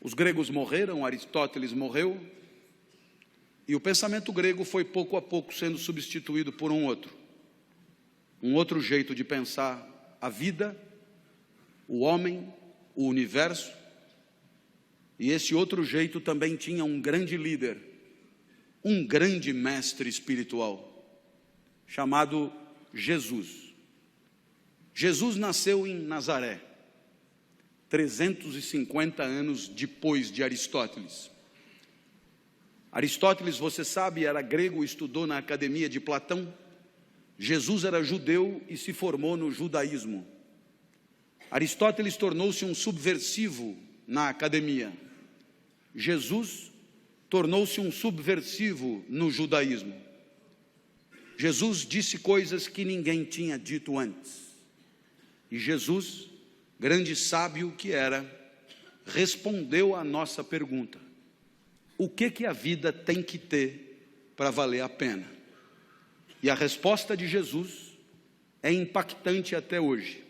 Os gregos morreram, Aristóteles morreu, e o pensamento grego foi pouco a pouco sendo substituído por um outro jeito de pensar a vida, o homem, o universo. E esse outro jeito também tinha um grande líder, um grande mestre espiritual, chamado Jesus. Jesus nasceu em Nazaré, 350 anos depois de Aristóteles. Aristóteles, você sabe, era grego, estudou na academia de Platão. Jesus era judeu e se formou no judaísmo. Aristóteles tornou-se um subversivo na academia. Jesus tornou-se um subversivo no judaísmo. Jesus disse coisas que ninguém tinha dito antes. E Jesus, grande sábio que era, respondeu à nossa pergunta: o que a vida tem que ter para valer a pena? E a resposta de Jesus é impactante até hoje.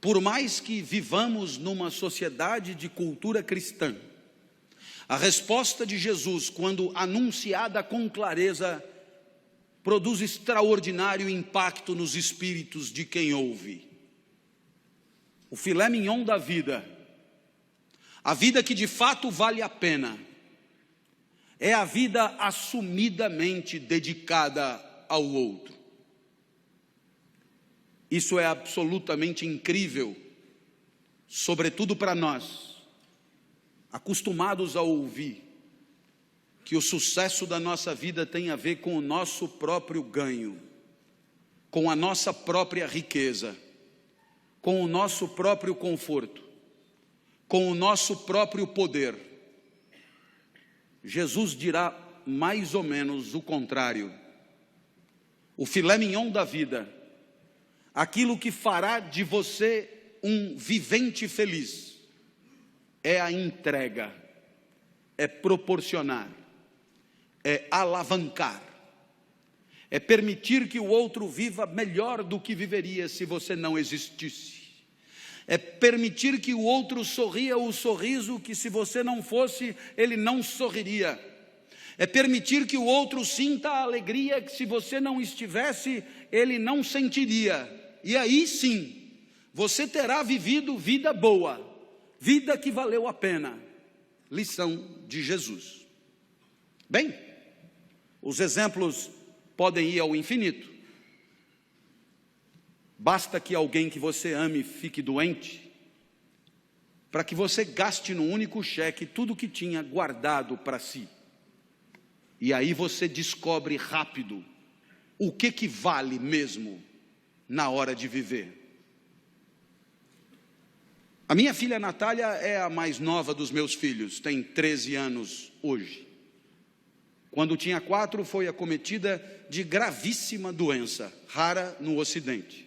Por mais que vivamos numa sociedade de cultura cristã, a resposta de Jesus, quando anunciada com clareza, produz extraordinário impacto nos espíritos de quem ouve. O filé mignon da vida, a vida que de fato vale a pena, é a vida assumidamente dedicada ao outro. Isso é absolutamente incrível, sobretudo para nós, acostumados a ouvir que o sucesso da nossa vida tem a ver com o nosso próprio ganho, com a nossa própria riqueza, com o nosso próprio conforto, com o nosso próprio poder. Jesus dirá mais ou menos o contrário. O filé mignon da vida, aquilo que fará de você um vivente feliz, é a entrega, é proporcionar, é alavancar, é permitir que o outro viva melhor do que viveria se você não existisse. É permitir que o outro sorria o sorriso que, se você não fosse, ele não sorriria. É permitir que o outro sinta a alegria que, se você não estivesse, ele não sentiria. E aí sim, você terá vivido vida boa, vida que valeu a pena. Lição de Jesus. Bem, os exemplos podem ir ao infinito. Basta que alguém que você ame fique doente, para que você gaste num único cheque tudo que tinha guardado para si. E aí você descobre rápido o que vale mesmo na hora de viver. A minha filha Natália é a mais nova dos meus filhos, tem 13 anos hoje. Quando tinha 4, foi acometida de gravíssima doença, rara no Ocidente.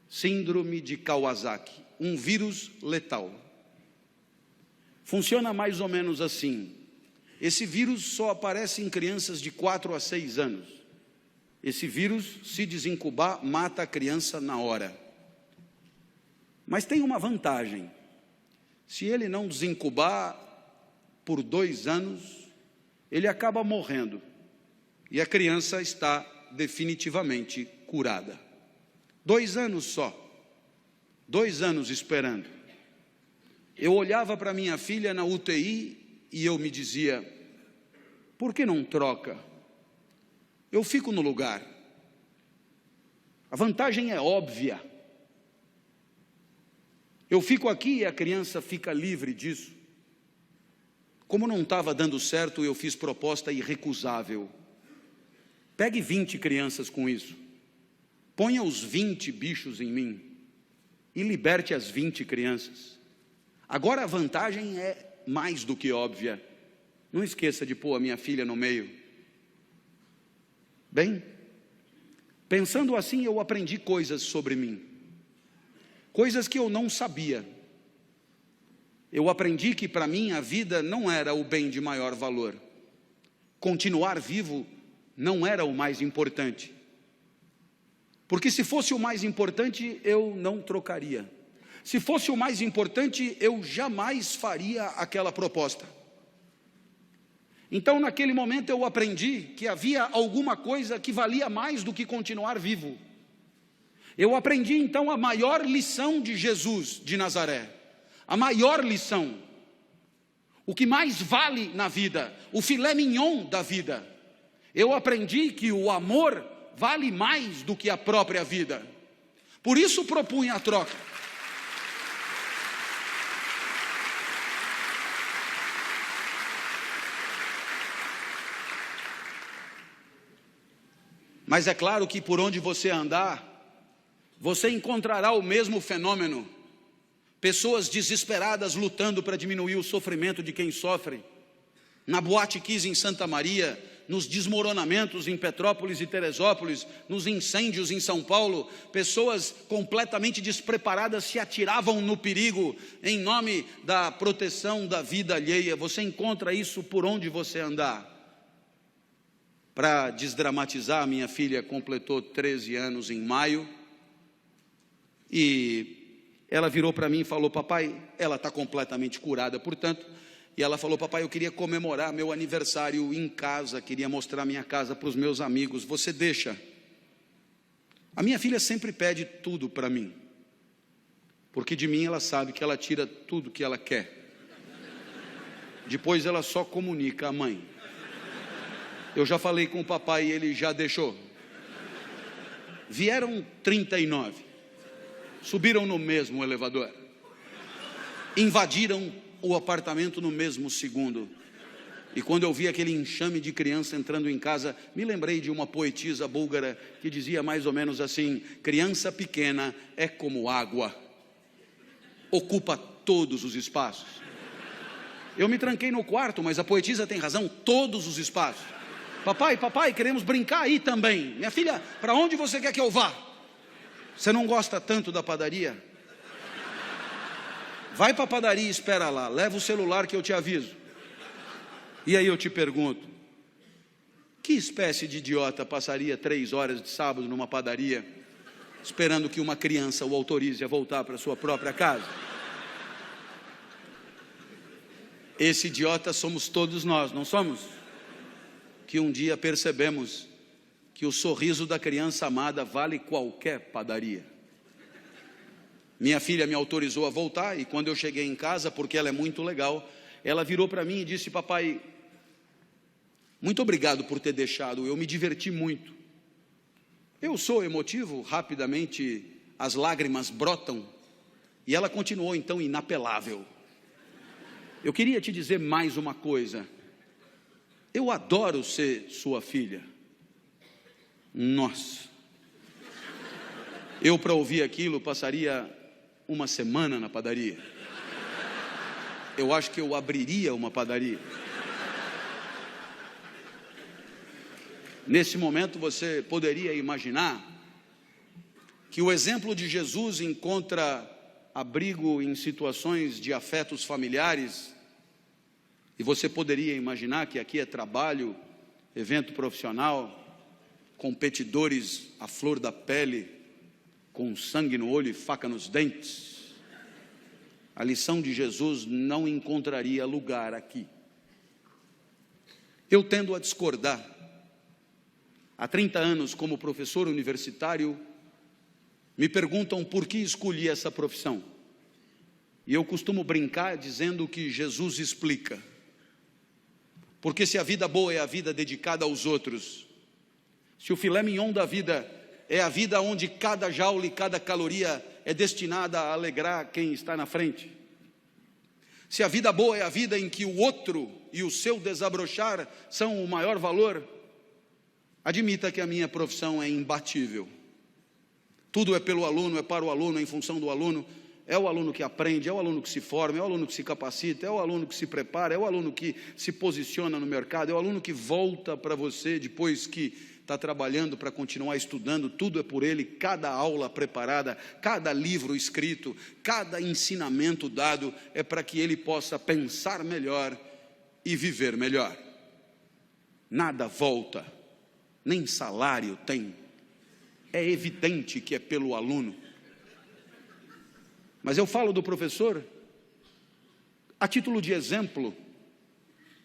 Síndrome de Kawasaki, um vírus letal. Funciona mais ou menos assim. Esse vírus só aparece em crianças de 4 a 6 anos. Esse vírus, se desincubar, mata a criança na hora. Mas tem uma vantagem. Se ele não desincubar por 2 anos, ele acaba morrendo. E a criança está definitivamente curada. 2 anos só. 2 anos esperando. Eu olhava para minha filha na UTI e eu me dizia: por que não troca? Eu fico no lugar. A vantagem é óbvia. Eu fico aqui e a criança fica livre disso. Como não estava dando certo, eu fiz proposta irrecusável. Pegue 20 crianças com isso. Ponha os 20 bichos em mim e liberte as 20 crianças. Agora a vantagem é mais do que óbvia. Não esqueça de pôr a minha filha no meio. Bem, pensando assim, eu aprendi coisas sobre mim. Coisas que eu não sabia. Eu aprendi que para mim a vida não era o bem de maior valor. Continuar vivo não era o mais importante. Porque se fosse o mais importante, eu não trocaria. Se fosse o mais importante, eu jamais faria aquela proposta. Então, naquele momento, eu aprendi que havia alguma coisa que valia mais do que continuar vivo. Eu aprendi, então, a maior lição de Jesus de Nazaré. A maior lição. O que mais vale na vida, o filé mignon da vida. Eu aprendi que o amor vale mais do que a própria vida. Por isso propunha a troca. Mas é claro que por onde você andar, você encontrará o mesmo fenômeno. Pessoas desesperadas lutando para diminuir o sofrimento de quem sofre. Na Boate Kiss em Santa Maria, nos desmoronamentos em Petrópolis e Teresópolis, nos incêndios em São Paulo, pessoas completamente despreparadas se atiravam no perigo em nome da proteção da vida alheia. Você encontra isso por onde você andar. Para desdramatizar, minha filha completou 13 anos em maio, e ela virou para mim e falou: papai, ela está completamente curada, portanto, e ela falou: papai, eu queria comemorar meu aniversário em casa, queria mostrar minha casa para os meus amigos, você deixa? A minha filha sempre pede tudo para mim, porque de mim ela sabe que ela tira tudo que ela quer, depois ela só comunica à mãe. Eu já falei com o papai e ele já deixou. Vieram 39, subiram no mesmo elevador, invadiram o apartamento no mesmo segundo. E quando eu vi aquele enxame de criança entrando em casa, me lembrei de uma poetisa búlgara que dizia mais ou menos assim: criança pequena é como água, ocupa todos os espaços. Eu me tranquei no quarto, mas a poetisa tem razão, todos os espaços. Papai, queremos brincar aí também. Minha filha, para onde você quer que eu vá? Você não gosta tanto da padaria? Vai para a padaria e espera lá, leva o celular que eu te aviso. E aí eu te pergunto, que espécie de idiota passaria 3 horas de sábado numa padaria, esperando que uma criança o autorize a voltar para sua própria casa? Esse idiota somos todos nós, não somos? Que um dia percebemos que o sorriso da criança amada vale qualquer padaria. Minha filha me autorizou a voltar, e quando eu cheguei em casa, porque ela é muito legal, ela virou para mim e disse: papai, muito obrigado por ter deixado, eu me diverti muito. Eu sou emotivo, rapidamente as lágrimas brotam, e ela continuou então inapelável: eu queria te dizer mais uma coisa, eu adoro ser sua filha. Nossa, eu para ouvir aquilo passaria uma semana na padaria. Eu acho que eu abriria uma padaria. Nesse momento você poderia imaginar que o exemplo de Jesus encontra abrigo em situações de afetos familiares, e você poderia imaginar que aqui é trabalho, evento profissional, competidores à flor da pele, com sangue no olho e faca nos dentes. A lição de Jesus não encontraria lugar aqui. Eu tendo a discordar. Há 30 anos, como professor universitário, me perguntam por que escolhi essa profissão. E eu costumo brincar dizendo que Jesus explica. Porque se a vida boa é a vida dedicada aos outros, se o filé mignon da vida é a vida onde cada jaula e cada caloria é destinada a alegrar quem está na frente, se a vida boa é a vida em que o outro e o seu desabrochar são o maior valor, admita que a minha profissão é imbatível. Tudo é pelo aluno, é para o aluno, é em função do aluno. É o aluno que aprende, é o aluno que se forma, é o aluno que se capacita, é o aluno que se prepara, é o aluno que se posiciona no mercado, é o aluno que volta para você depois que está trabalhando para continuar estudando. Tudo é por ele, cada aula preparada, cada livro escrito, cada ensinamento dado é para que ele possa pensar melhor e viver melhor. Nada volta, nem salário tem. É evidente que é pelo aluno. Mas eu falo do professor a título de exemplo.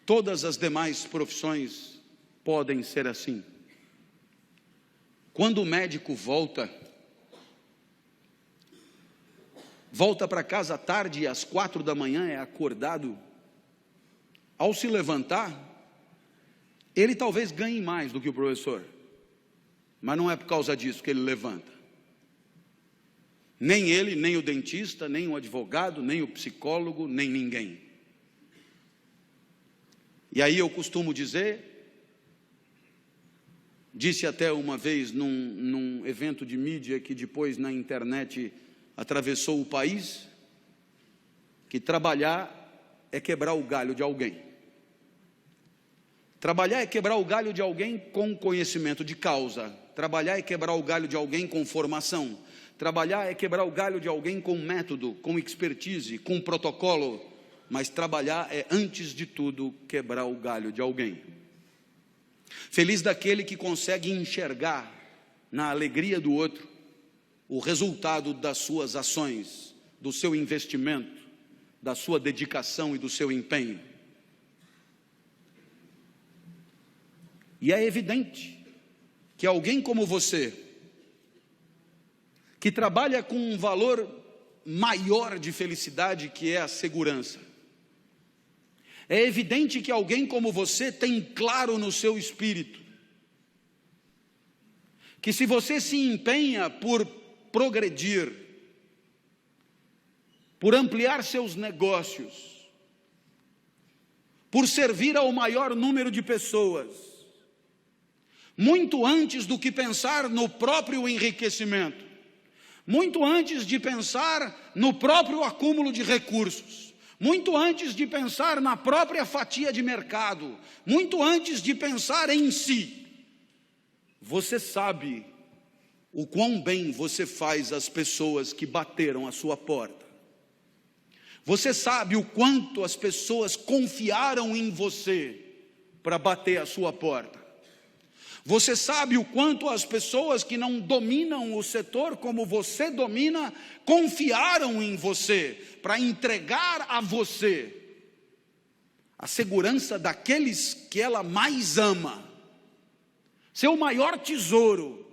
Todas as demais profissões podem ser assim. Quando o médico volta para casa à tarde e às 4 da manhã é acordado, ao se levantar, ele talvez ganhe mais do que o professor, mas não é por causa disso que ele levanta. Nem ele, nem o dentista, nem o advogado, nem o psicólogo, nem ninguém. E aí eu costumo dizer, disse até uma vez num evento de mídia que depois na internet atravessou o país, que trabalhar é quebrar o galho de alguém. Trabalhar é quebrar o galho de alguém com conhecimento de causa. Trabalhar é quebrar o galho de alguém com formação. Trabalhar é quebrar o galho de alguém com método, com expertise, com protocolo. Mas trabalhar é, antes de tudo, quebrar o galho de alguém. Feliz daquele que consegue enxergar na alegria do outro o resultado das suas ações, do seu investimento, da sua dedicação e do seu empenho. E é evidente que alguém como você, que trabalha com um valor maior de felicidade, que é a segurança, é evidente que alguém como você tem claro no seu espírito que se você se empenha por progredir, por ampliar seus negócios, por servir ao maior número de pessoas, muito antes do que pensar no próprio enriquecimento, muito antes de pensar no próprio acúmulo de recursos, muito antes de pensar na própria fatia de mercado, muito antes de pensar em si, você sabe o quão bem você faz às pessoas que bateram a sua porta. Você sabe o quanto as pessoas confiaram em você para bater a sua porta. Você sabe o quanto as pessoas que não dominam o setor como você domina, confiaram em você para entregar a você a segurança daqueles que ela mais ama, seu maior tesouro,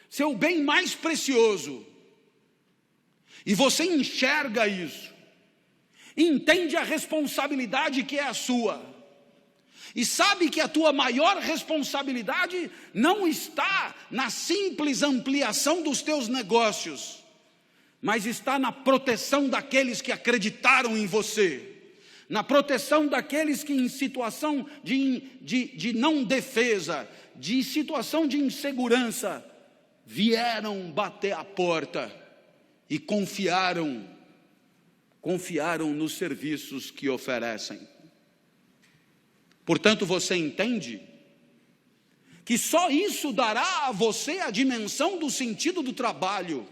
seu bem mais precioso. E você enxerga isso, entende a responsabilidade que é a sua, e sabe que a tua maior responsabilidade não está na simples ampliação dos teus negócios, mas está na proteção daqueles que acreditaram em você, na proteção daqueles que em situação de não defesa, de situação de insegurança, vieram bater a porta e confiaram nos serviços que oferecem. Portanto, você entende que só isso dará a você a dimensão do sentido do trabalho,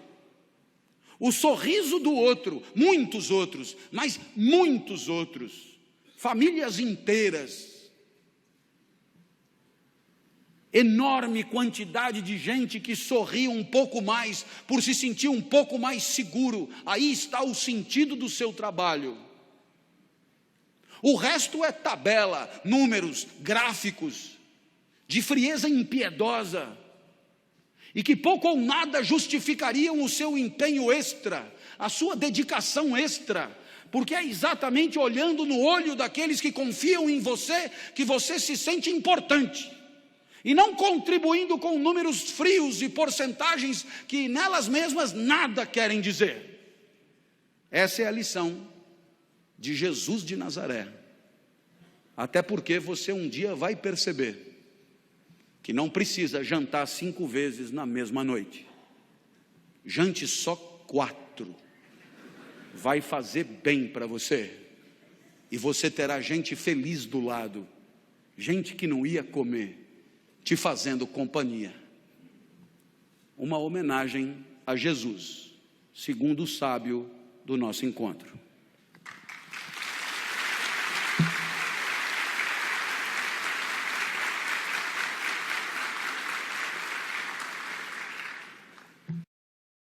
o sorriso do outro, muitos outros, mas muitos outros, famílias inteiras, enorme quantidade de gente que sorri um pouco mais, por se sentir um pouco mais seguro. Aí está o sentido do seu trabalho. O resto é tabela, números, gráficos, de frieza impiedosa, e que pouco ou nada justificariam o seu empenho extra, a sua dedicação extra, porque é exatamente olhando no olho daqueles que confiam em você, que você se sente importante, e não contribuindo com números frios e porcentagens que nelas mesmas nada querem dizer. Essa é a lição de Jesus de Nazaré, até porque você um dia vai perceber que não precisa jantar 5 vezes na mesma noite, jante só 4, vai fazer bem para você, e você terá gente feliz do lado, gente que não ia comer, te fazendo companhia. Uma homenagem a Jesus, segundo o sábio do nosso encontro.